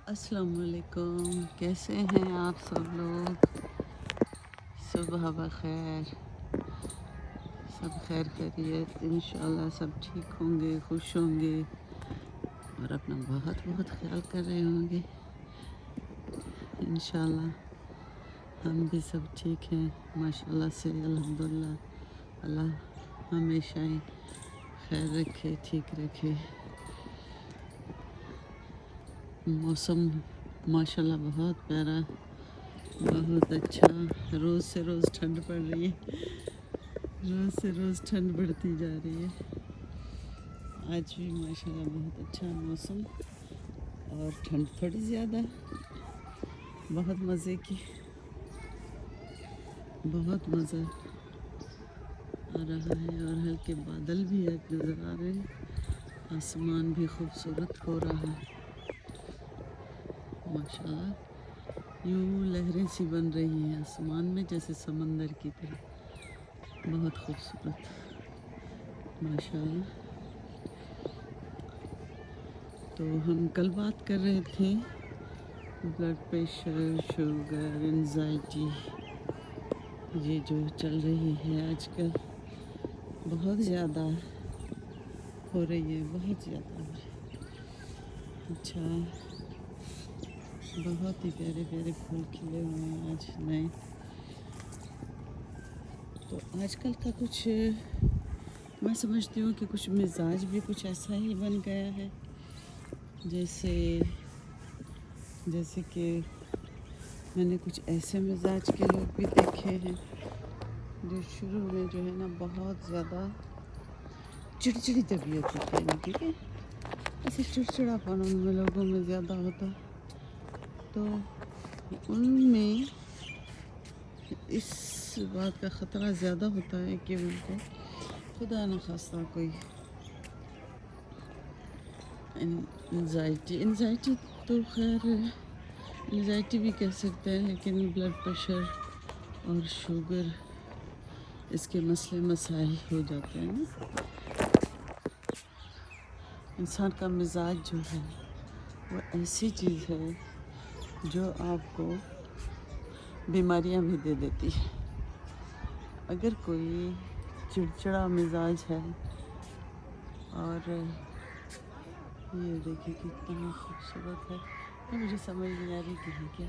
السلام علیکم، کیسے ہیں آپ سب لوگ؟ صبح بخیر، سب خیر خیریت، انشاءاللہ سب ٹھیک ہوں گے، خوش ہوں گے اور اپنا بہت بہت خیال کر رہے ہوں گے انشاءاللہ۔ ہم بھی سب ٹھیک ہیں ماشاءاللہ سے، الحمدللہ۔ اللہ ہمیشہ ہی خیر رکھے، ٹھیک رکھے۔ موسم ماشاءاللہ بہت پیارا، بہت اچھا، روز سے روز ٹھنڈ پڑ رہی ہے، روز سے روز ٹھنڈ بڑھتی جا رہی ہے۔ آج بھی ماشاءاللہ بہت اچھا موسم اور ٹھنڈ تھوڑی زیادہ، بہت مزے کی، بہت مزہ آ رہا ہے اور ہلکے بادل بھی آج نظر آ رہے ہیں، آسمان بھی خوبصورت ہو رہا ہے ماشاءاللہ۔ یوں لہریں سی بن رہی ہیں آسمان میں جیسے سمندر کی طرح، بہت خوبصورت ماشاءاللہ۔ تو ہم کل بات کر رہے تھے بلڈ پریشر، شوگر، انزائٹی، یہ جو چل رہی ہے آج کل بہت زیادہ ہو رہی ہے، بہت زیادہ ہو رہی ہے۔ اچھا، بہت ہی پیارے پیارے پھول کھلے ہوئے ہیں آج نئے۔ تو آج کل کا کچھ میں سمجھتی ہوں کہ کچھ مزاج بھی کچھ ایسا ہی بن گیا ہے، جیسے کہ میں نے کچھ ایسے مزاج کے لوگ بھی دیکھے ہیں جو شروع میں جو ہے نا بہت زیادہ چڑچڑی طبیعت ہوتی ہے ان کی، کہ ایسے چڑچڑا پن ان میں لوگوں میں زیادہ ہوتا ہے، تو ان میں اس بات کا خطرہ زیادہ ہوتا ہے کہ ان کو خدا نخواستہ کوئی انزائٹی تو خیر انزائٹی بھی کہہ سکتے ہیں، لیکن بلڈ پریشر اور شوگر اس کے مسئلے مسائل ہو جاتے ہیں نا۔ انسان کا مزاج جو ہے وہ ایسی چیز ہے جو آپ کو بیماریاں بھی دے دیتی ہے۔ اگر کوئی چڑچڑا مزاج ہے، اور یہ دیکھیں کتنا خوبصورت ہے، یہ مجھے سمجھ نہیں آ رہی کہ ہے کیا،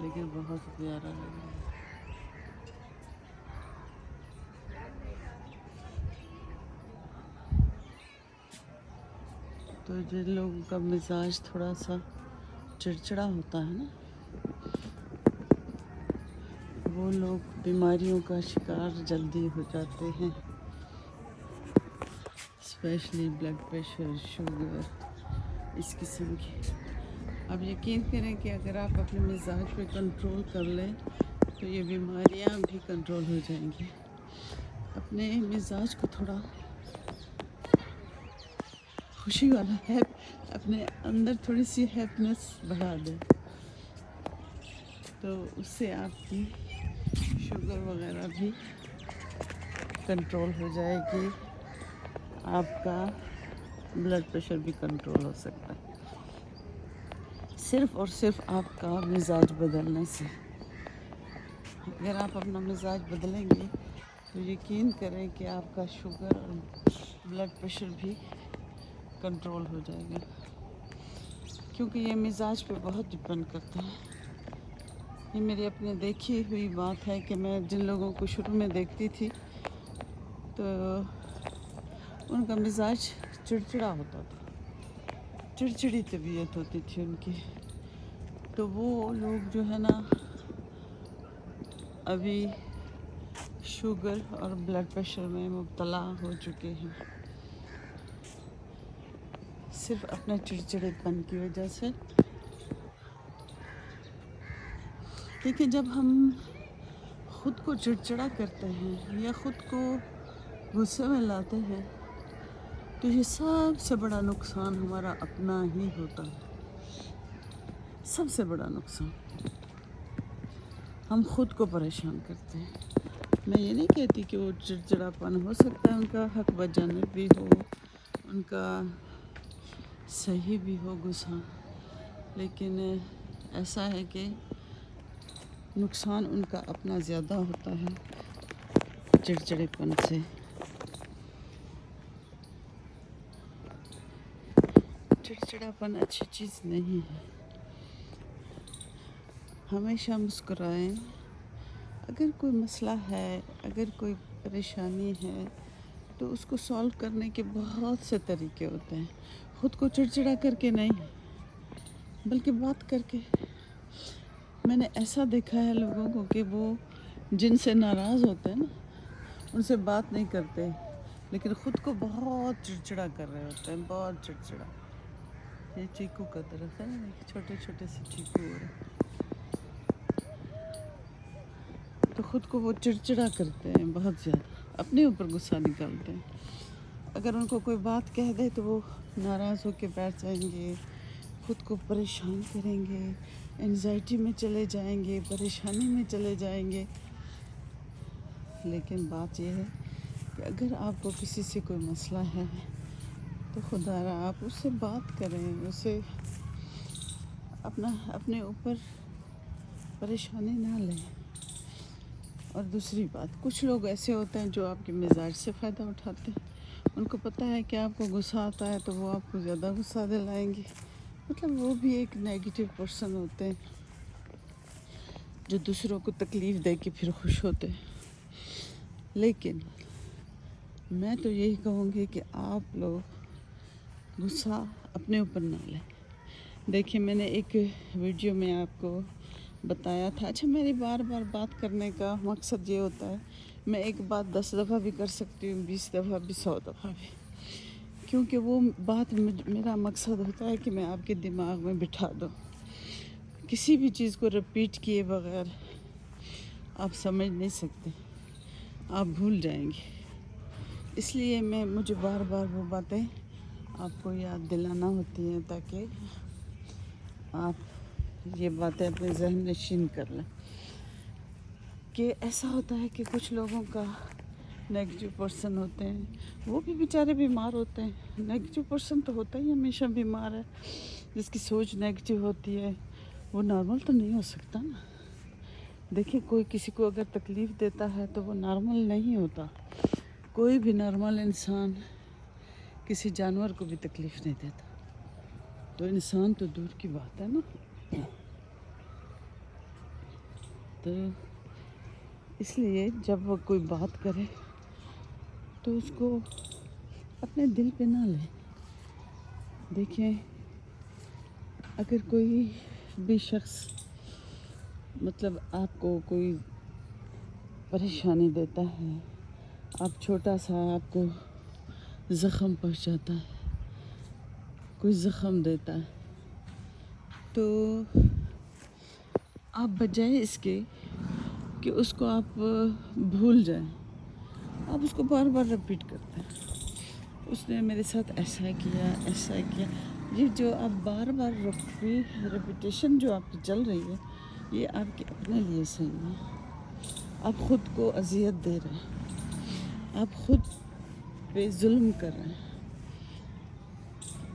لیکن بہت پیارا لگ رہا ہے۔ تو جن لوگوں کا مزاج تھوڑا سا چڑچڑا ہوتا ہے نا، وہ لوگ بیماریوں کا شکار جلدی ہو جاتے ہیں، اسپیشلی بلڈ پریشر، شوگر، اس قسم کی۔ آپ یقین کریں کہ اگر آپ اپنے مزاج پہ کنٹرول کر لیں تو یہ بیماریاں بھی کنٹرول ہو جائیں گی۔ اپنے مزاج کو تھوڑا خوشی والا ہے، اپنے اندر تھوڑی سی ہیپینس بڑھا دیں تو اس سے آپ کی شوگر وغیرہ بھی کنٹرول ہو جائے گی، آپ کا بلڈ پریشر بھی کنٹرول ہو سکتا ہے، صرف اور صرف آپ کا مزاج بدلنے سے۔ اگر آپ اپنا مزاج بدلیں گے تو یقین کریں کہ آپ کا شوگر اور بلڈ پریشر بھی کنٹرول ہو جائے گا، کیونکہ یہ مزاج پہ بہت ڈپینڈ کرتا ہے۔ یہ میری اپنے دیکھی ہوئی بات ہے کہ میں جن لوگوں کو شروع میں دیکھتی تھی تو ان کا مزاج چڑچڑا ہوتا تھا، چڑچڑی طبیعت ہوتی تھی ان کی، تو وہ لوگ جو ہے نا ابھی شوگر اور بلڈ پریشر میں مبتلا ہو چکے ہیں، صرف اپنے چڑچڑے پن کی وجہ سے۔ کیونکہ جب ہم خود کو چڑچڑا کرتے ہیں یا خود کو غصے میں لاتے ہیں تو یہ سب سے بڑا نقصان ہمارا اپنا ہی ہوتا ہے، سب سے بڑا نقصان ہم خود کو پریشان کرتے ہیں۔ میں یہ نہیں کہتی کہ وہ چڑچڑا پن ہو سکتا ہے ان کا حق بجانب بھی ہو، ان کا صحیح بھی ہو غصہ، لیکن ایسا ہے کہ نقصان ان کا اپنا زیادہ ہوتا ہے چڑچڑے پن سے. چڑچڑاپن اچھی چیز نہیں ہے. ہمیشہ مسکرائیں. اگر کوئی مسئلہ ہے، اگر کوئی پریشانی ہے تو اس کو سولو کرنے کے بہت سے طریقے ہوتے ہیں. خود کو چڑچڑا کر کے نہیں، بلکہ بات کر کے. میں نے ایسا دیکھا ہے لوگوں کو کہ وہ جن سے ناراض ہوتے ہیں نا، ان سے بات نہیں کرتے، لیکن خود کو بہت چڑچڑا کر رہے ہوتے ہیں، بہت چڑچڑا. یہ چیکو کا درخت ہے نا، چھوٹے چھوٹے سے چیکو ہو رہے ہیں، تو خود کو وہ چڑچڑا کرتے ہیں بہت زیادہ، اپنے اوپر غصہ نکالتے ہیں. اگر ان کو کوئی بات کہہ دے تو وہ ناراض ہو کے بیٹھ جائیں گے، خود کو پریشان کریں گے، انزائٹی میں چلے جائیں گے، پریشانی میں چلے جائیں گے. لیکن بات یہ ہے کہ اگر آپ کو کسی سے کوئی مسئلہ ہے تو خدا را آپ اس سے بات کریں، اسے اپنے اوپر پریشانی نہ لیں. اور دوسری بات، کچھ لوگ ایسے ہوتے ہیں جو آپ کے مزاج سے فائدہ اٹھاتے ہیں. ان کو پتہ ہے کہ آپ کو غصہ آتا ہے تو وہ آپ کو زیادہ غصہ دلائیں گے. مطلب وہ بھی ایک نیگیٹو پرسن ہوتے ہیں جو دوسروں کو تکلیف دے کے پھر خوش ہوتے ہیں. لیکن میں تو یہی کہوں گی کہ آپ لوگ غصہ اپنے اوپر نہ لیں. دیکھیں، میں نے ایک ویڈیو میں آپ کو بتایا تھا. اچھا، میری بار بار بات کرنے کا مقصد یہ ہوتا ہے، میں ایک بات 10 دفعہ بھی کر سکتی ہوں، 20 دفعہ بھی، 100 دفعہ بھی، کیونکہ وہ بات میرا مقصد ہوتا ہے کہ میں آپ کے دماغ میں بٹھا دوں. کسی بھی چیز کو رپیٹ کیے بغیر آپ سمجھ نہیں سکتے، آپ بھول جائیں گے. اس لیے مجھے بار بار وہ باتیں آپ کو یاد دلانا ہوتی ہیں تاکہ آپ یہ باتیں اپنے ذہن نشین کر لیں. کہ ایسا ہوتا ہے کہ کچھ لوگوں کا نیگیٹو پرسن ہوتے ہیں، وہ بھی بیچارے بیمار ہوتے ہیں. نیگیٹو پرسن تو ہوتا ہی ہمیشہ بیمار ہے. جس کی سوچ نیگیٹو ہوتی ہے وہ نارمل تو نہیں ہو سکتا نا. دیکھیں، کوئی کسی کو اگر تکلیف دیتا ہے تو وہ نارمل نہیں ہوتا. کوئی بھی نارمل انسان کسی جانور کو بھی تکلیف نہیں دیتا، تو انسان تو دور کی بات ہے نا. تو اس لیے جب وہ کوئی بات کرے تو اس کو اپنے دل پہ نہ لیں. دیکھیں، اگر کوئی بھی شخص مطلب آپ کو کوئی پریشانی دیتا ہے، آپ چھوٹا سا آپ کو زخم پہنچاتا ہے، کوئی زخم دیتا ہے، تو آپ بجائے اس کے کہ اس کو آپ بھول جائیں، آپ اس کو بار بار رپیٹ کرتے ہیں. اس نے میرے ساتھ ایسا کیا، ایسا کیا. یہ جو آپ بار بار ریپیٹیشن جو آپ کی چل رہی ہے، یہ آپ کے اپنے لیے صحیح ہے. آپ خود کو اذیت دے رہے ہیں، آپ خود پہ ظلم کر رہے ہیں،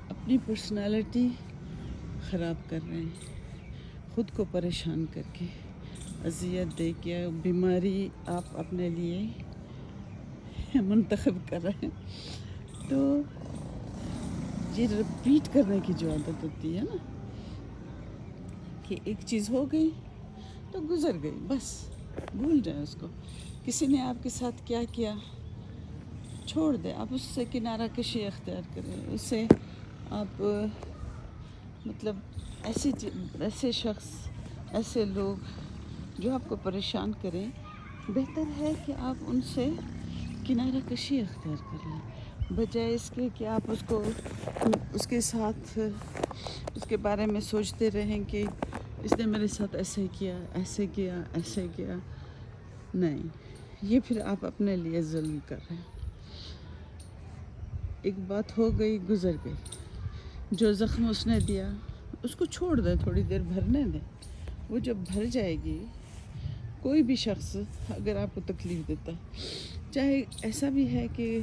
اپنی پرسنالٹی خراب کر رہے ہیں، خود کو پریشان کر کے، اذیت دے کے بیماری آپ اپنے لیے منتخب کر رہے ہیں. تو یہ رپیٹ کرنے کی جو عادت ہوتی ہے نا، کہ ایک چیز ہو گئی تو گزر گئی، بس بھول جائیں اس کو. کسی نے آپ کے ساتھ کیا کیا، چھوڑ دیں. آپ اس سے کنارہ کشی اختیار کریں. اس سے آپ مطلب ایسے شخص، ایسے لوگ جو آپ کو پریشان کریں، بہتر ہے کہ آپ ان سے کنارہ کشی اختیار کر لیں، بجائے اس کے کہ آپ اس کے ساتھ اس کے بارے میں سوچتے رہیں کہ اس نے میرے ساتھ ایسے کیا، ایسے کیا، ایسے کیا. نہیں، یہ پھر آپ اپنے لیے ظلم کر رہے ہیں. ایک بات ہو گئی، گزر گئی. جو زخم اس نے دیا اس کو چھوڑ دیں، تھوڑی دیر بھرنے دیں. وہ جب بھر جائے گی، کوئی بھی شخص اگر آپ کو تکلیف دیتا ہے، چاہے ایسا بھی ہے کہ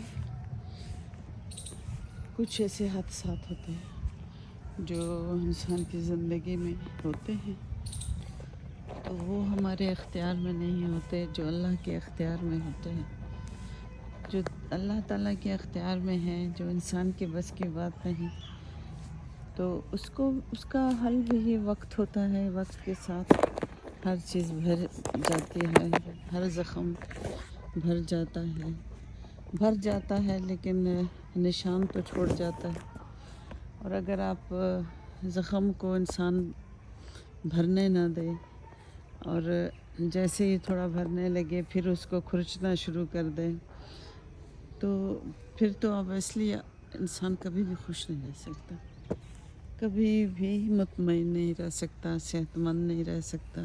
کچھ ایسے حادثات ہوتے ہیں جو انسان کی زندگی میں ہوتے ہیں تو وہ ہمارے اختیار میں نہیں ہوتے، جو اللہ کے اختیار میں ہوتے ہیں، جو اللہ تعالیٰ کے اختیار میں ہیں، جو انسان کے بس کی بات نہیں، تو اس کا حل بھی وقت ہوتا ہے۔ وقت کے ساتھ ہر چیز بھر جاتی ہے، ہر زخم بھر جاتا ہے لیکن نشان تو چھوڑ جاتا ہے۔ اور اگر آپ زخم کو انسان بھرنے نہ دے اور جیسے ہی تھوڑا بھرنے لگے پھر اس کو کھرچنا شروع کر دے تو پھر تو اویسلی انسان کبھی بھی خوش نہیں رہ سکتا، کبھی بھی مطمئن نہیں رہ سکتا، صحت مند نہیں رہ سکتا۔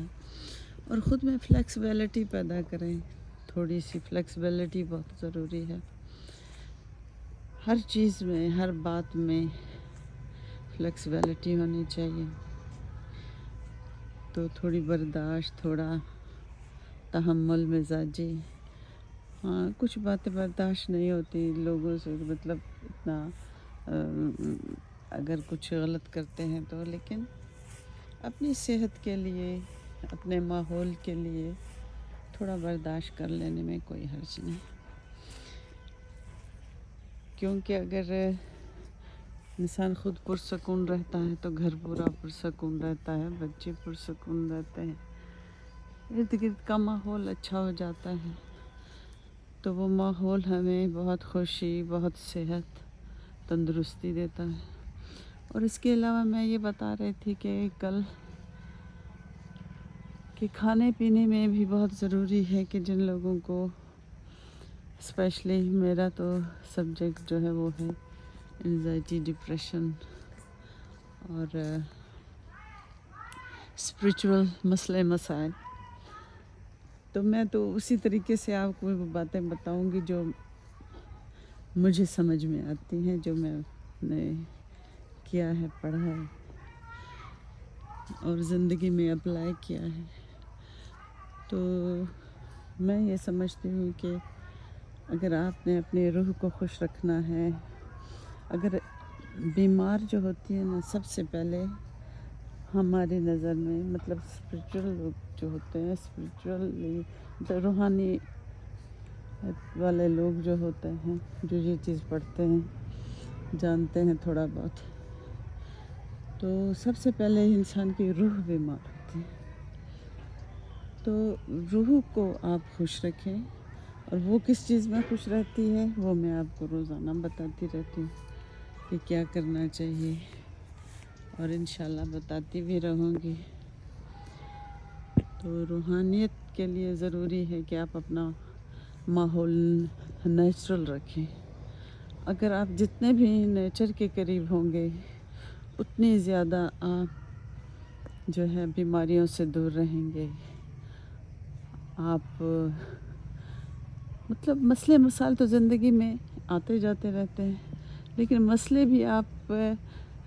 اور خود میں فلیکسیبلٹی پیدا کریں، تھوڑی سی فلیکسیبلٹی بہت ضروری ہے، ہر چیز میں، ہر بات میں فلیکسیبلٹی ہونی چاہیے۔ تو تھوڑی برداشت، تھوڑا تحمل مزاجی، ہاں کچھ باتیں برداشت نہیں ہوتی لوگوں سے، مطلب اتنا اگر کچھ غلط کرتے ہیں تو، لیکن اپنی صحت کے لیے، اپنے ماحول کے لیے تھوڑا برداشت کر لینے میں کوئی حرج نہیں، کیونکہ اگر انسان خود پرسکون رہتا ہے تو گھر پورا پرسکون رہتا ہے، بچے پرسکون رہتے ہیں، ارد گرد کا ماحول اچھا ہو جاتا ہے تو وہ ماحول ہمیں بہت خوشی، بہت صحت، تندرستی دیتا ہے۔ اور اس کے علاوہ میں یہ بتا رہی تھی کہ کھانے پینے میں بھی بہت ضروری ہے کہ جن لوگوں کو، اسپیشلی میرا تو سبجیکٹ جو ہے وہ ہے انزائٹی، ڈپریشن اور اسپریچول مسئلے مسائل، تو میں تو اسی طریقے سے آپ کو وہ باتیں بتاؤں گی جو مجھے سمجھ میں آتی ہیں، جو میں نے کیا ہے، پڑھا ہے اور زندگی میں اپلائی کیا ہے۔ تو میں یہ سمجھتی ہوں کہ اگر آپ نے اپنے روح کو خوش رکھنا ہے، اگر بیمار جو ہوتی ہے نا، سب سے پہلے ہماری نظر میں، مطلب اسپریچول لوگ جو ہوتے ہیں، اسپریچولی روحانی والے لوگ جو ہوتے ہیں، جو یہ چیز پڑھتے ہیں، جانتے ہیں تھوڑا بہت، تو سب سے پہلے انسان کی روح بیمار ہوتی ہے۔ تو روح کو آپ خوش رکھیں، اور وہ کس چیز میں خوش رہتی ہے وہ میں آپ کو روزانہ بتاتی رہتی ہوں کہ کیا کرنا چاہیے، اور انشاءاللہ بتاتی بھی رہوں گی۔ تو روحانیت کے لیے ضروری ہے کہ آپ اپنا ماحول نیچرل رکھیں۔ اگر آپ جتنے بھی نیچر کے قریب ہوں گے اتنی زیادہ آپ جو ہے بیماریوں سے دور رہیں گے۔ آپ مطلب مسئلے مسائل تو زندگی میں آتے جاتے رہتے ہیں، لیکن مسئلے بھی آپ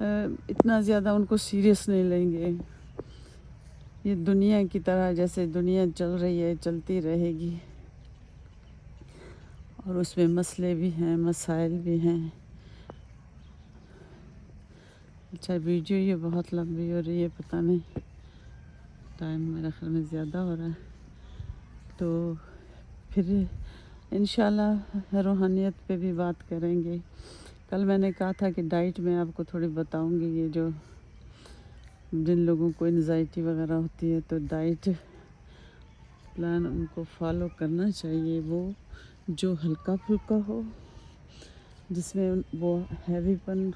اتنا زیادہ ان کو سیریس نہیں لیں گے۔ یہ دنیا کی طرح، جیسے دنیا چل رہی ہے چلتی رہے گی، اور اس میں مسئلے بھی ہیں، مسائل بھی ہیں۔ اچھا، ویڈیو یہ بہت لمبی ہو رہی ہے، پتہ نہیں ٹائم میرا خیال میں زیادہ ہو رہا ہے، تو پھر انشاءاللہ روحانیت پہ بھی بات کریں گے۔ کل میں نے کہا تھا کہ ڈائٹ میں آپ کو تھوڑی بتاؤں گی، یہ جو جن لوگوں کو انزائٹی وغیرہ ہوتی ہے تو ڈائٹ پلان ان کو فالو کرنا چاہیے، وہ جو ہلکا پھلکا ہو، جس میں وہ ہیوی پن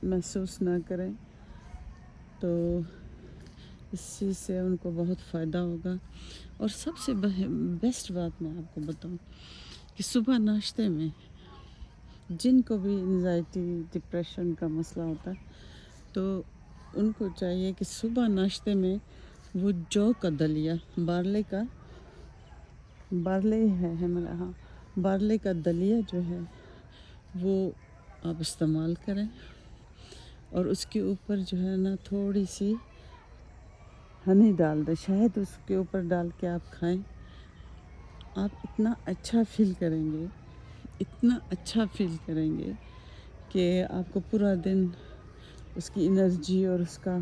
محسوس نہ کریں، تو اس چیز سے ان کو بہت فائدہ ہوگا۔ اور سب سے بیسٹ بات میں آپ کو بتاؤں کہ صبح ناشتے میں جن کو بھی انزائٹی، ڈپریشن کا مسئلہ ہوتا ہے تو ان کو چاہیے کہ صبح ناشتے میں وہ جو کا دلیا، بارلے ہے میرا، ہاں بارلے کا دلیا جو ہے وہ آپ استعمال کریں، اور اس کے اوپر جو ہے نا تھوڑی سی ہنی ڈال دیں، شہد اس کے اوپر ڈال کے آپ کھائیں، آپ اتنا اچھا فیل کریں گے، اتنا اچھا فیل کریں گے کہ آپ کو پورا دن اس کی انرجی اور اس کا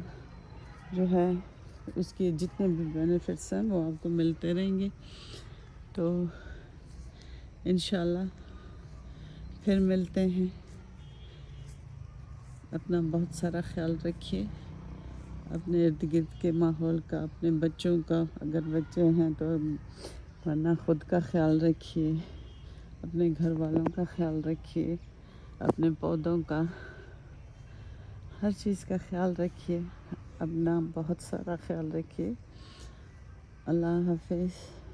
جو ہے اس کے جتنے بھی بینیفٹس ہیں وہ آپ کو ملتے رہیں گے. تو انشاءاللہ پھر ملتے ہیں. اپنا بہت سارا خیال رکھیے، اپنے ارد گرد کے ماحول کا، اپنے بچوں کا اگر بچے ہیں تو، ورنہ خود کا خیال رکھیے، اپنے گھر والوں کا خیال رکھیے، اپنے پودوں کا، ہر چیز کا خیال رکھیے، اپنا بہت سارا خیال رکھیے. اللہ حافظ.